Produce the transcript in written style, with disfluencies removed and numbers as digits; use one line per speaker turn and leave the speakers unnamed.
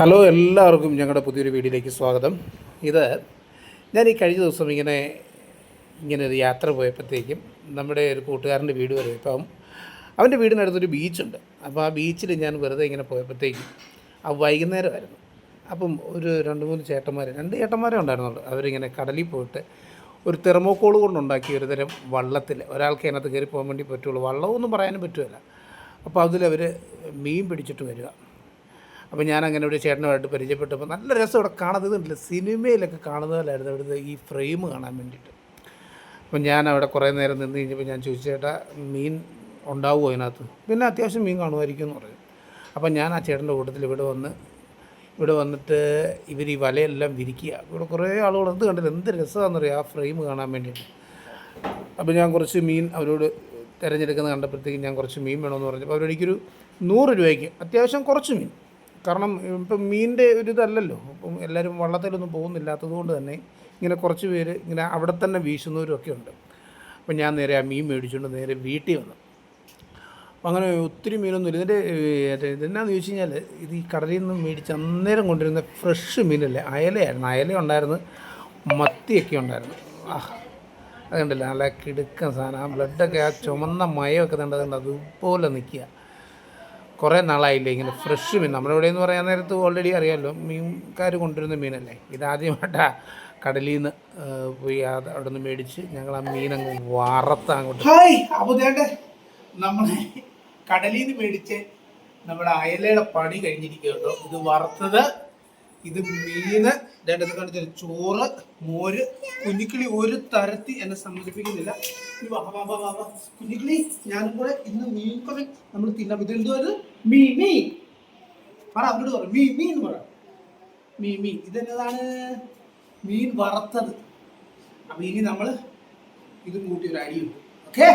Hello, എല്ലാവർക്കും ഞങ്ങളുടെ പുതിയൊരു വീഡിയോയിലേക്ക് സ്വാഗതം. ഇത് ഞാൻ ഈ കഴിഞ്ഞ ദിവസം ഇങ്ങനെ ഒരു യാത്ര പോയപ്പോഴത്തേക്കും നമ്മുടെ ഒരു കൂട്ടുകാരൻ്റെ വീട് വരെ ഇപ്പം അവൻ്റെ വീടിനടുത്തൊരു ബീച്ചുണ്ട്. അപ്പോൾ ആ ബീച്ചിൽ ഞാൻ വെറുതെ ഇങ്ങനെ പോയപ്പോഴത്തേക്കും വൈകുന്നേരമായിരുന്നു. അപ്പം ഒരു രണ്ട് ചേട്ടന്മാരേ ഉണ്ടായിരുന്നുള്ളൂ. അവരിങ്ങനെ കടലിൽ പോയിട്ട് ഒരു തെർമോക്കോൾ കൊണ്ടുണ്ടാക്കിയ ഒരു തരം വള്ളത്തിൽ ഒരാൾക്ക് അതിനകത്ത് കയറി പോകാൻ വേണ്ടി പറ്റുള്ളൂ. വള്ളമൊന്നും പറയാനും പറ്റുമല്ല. അപ്പോൾ അതിലവർ മീൻ പിടിച്ചിട്ട് വരിക. അപ്പോൾ ഞാനങ്ങനെ ഒരു ചേട്ടനുമായിട്ട് പരിചയപ്പെട്ടപ്പോൾ നല്ല രസം ഇവിടെ കാണുന്നതുണ്ടല്ലോ, സിനിമയിലൊക്കെ കാണുന്ന പോലായിരുന്നു അവിടുത്തെ ഈ ഫ്രെയിം കാണാൻ വേണ്ടിയിട്ട്. അപ്പം ഞാൻ അവിടെ കുറേ നേരം നിന്ന് കഴിഞ്ഞപ്പോൾ ഞാൻ ചോദിച്ചു, ചേട്ടാ മീൻ ഉണ്ടാവുമോ അതിനകത്ത്? പിന്നെ അത്യാവശ്യം മീൻ കാണുമായിരിക്കും എന്ന് പറയും. അപ്പം ഞാൻ ആ ചേട്ടൻ്റെ കൂട്ടത്തിൽ ഇവിടെ വന്നിട്ട് ഇവർ ഈ വലയെല്ലാം വിരിക്കുക. ഇവിടെ കുറേ ആളുകൾ കണ്ടില്ല, എന്ത് രസമാണെന്നറിയാം ആ ഫ്രെയിം കാണാൻ വേണ്ടിയിട്ട്. അപ്പോൾ ഞാൻ കുറച്ച് മീൻ അവരോട് തിരഞ്ഞെടുക്കുന്നത് കണ്ടപ്പോഴത്തേക്കും ഞാൻ കുറച്ച് മീൻ വേണമെന്ന് പറഞ്ഞപ്പോൾ അവരെനിക്കൊരു 100 രൂപയ്ക്ക് അത്യാവശ്യം കുറച്ച് മീൻ, കാരണം ഇപ്പം മീനിൻ്റെ ഒരു ഇതല്ലല്ലോ, അപ്പം എല്ലാവരും വള്ളത്തിലൊന്നും പോകുന്നില്ലാത്തത് കൊണ്ട് തന്നെ ഇങ്ങനെ കുറച്ച് പേര് ഇങ്ങനെ അവിടെ തന്നെ വീശുന്നവരൊക്കെ ഉണ്ട്. അപ്പം ഞാൻ നേരെ ആ മീൻ മേടിച്ചുകൊണ്ട് നേരെ വീട്ടിൽ വന്നു. അപ്പം അങ്ങനെ ഒത്തിരി മീനൊന്നുമില്ല. ഇതെന്നാന്ന് ചോദിച്ചു കഴിഞ്ഞാൽ ഇത് ഈ കടലിൽ നിന്ന് മേടിച്ച് അന്നേരം കൊണ്ടിരുന്ന ഫ്രഷ് മീനല്ലേ, അയല ഉണ്ടായിരുന്നു, മത്തിയൊക്കെ ഉണ്ടായിരുന്നു. അത് കണ്ടില്ല, നല്ല കിടുക്കൻ സാധനം. ആ ബ്ലഡൊക്കെ, ആ ചുമന്ന മയമൊക്കെ കണ്ടതുകൊണ്ട് അതുപോലെ നിൽക്കുക. കുറേ നാളായില്ലേ ഇങ്ങനെ ഫ്രഷ് മീൻ. നമ്മുടെ എന്ന് പറയാൻ നേരത്ത് ഓൾറെഡി അറിയാമല്ലോ, മീൻകാർ കൊണ്ടുവരുന്ന മീനല്ലേ. ഇതാദ്യമായിട്ടാണ് കടലിൽ നിന്ന് പോയി അവിടെ നിന്ന് മേടിച്ച് ഞങ്ങൾ ആ മീനങ്ങ് അങ്ങോട്ട്. അപ്പോൾ നമ്മൾ കടലിൽ നിന്ന് മേടിച്ച് നമ്മുടെ അയലയുടെ പണി കഴിഞ്ഞിരിക്കുക കേട്ടോ. ഇത് വറുത്തത്, ഇത് മീന്, കാണിച്ചാൽ ചോറ്, മോര്. കുഞ്ഞിക്കിളി ഒരു തരത്തിൽ എന്നെ സമ്മതിപ്പിക്കുന്നില്ല. കുഞ്ഞിക്കിളി ഞാനും കൂടെ ഇന്ന് മീൻ കറി നമ്മൾ തിന്നാൻ. ഇതെന്തോ അത് മീമി പറ, അവരോട് പറ മീമി എന്ന് പറ. മീമി ഇതെന്നതാണ്? മീൻ വറുത്തത്. അപ്പൊ ഇനി നമ്മൾ ഇതും കൂട്ടി ഒരു അടിയുണ്ട്. ഓക്കെ.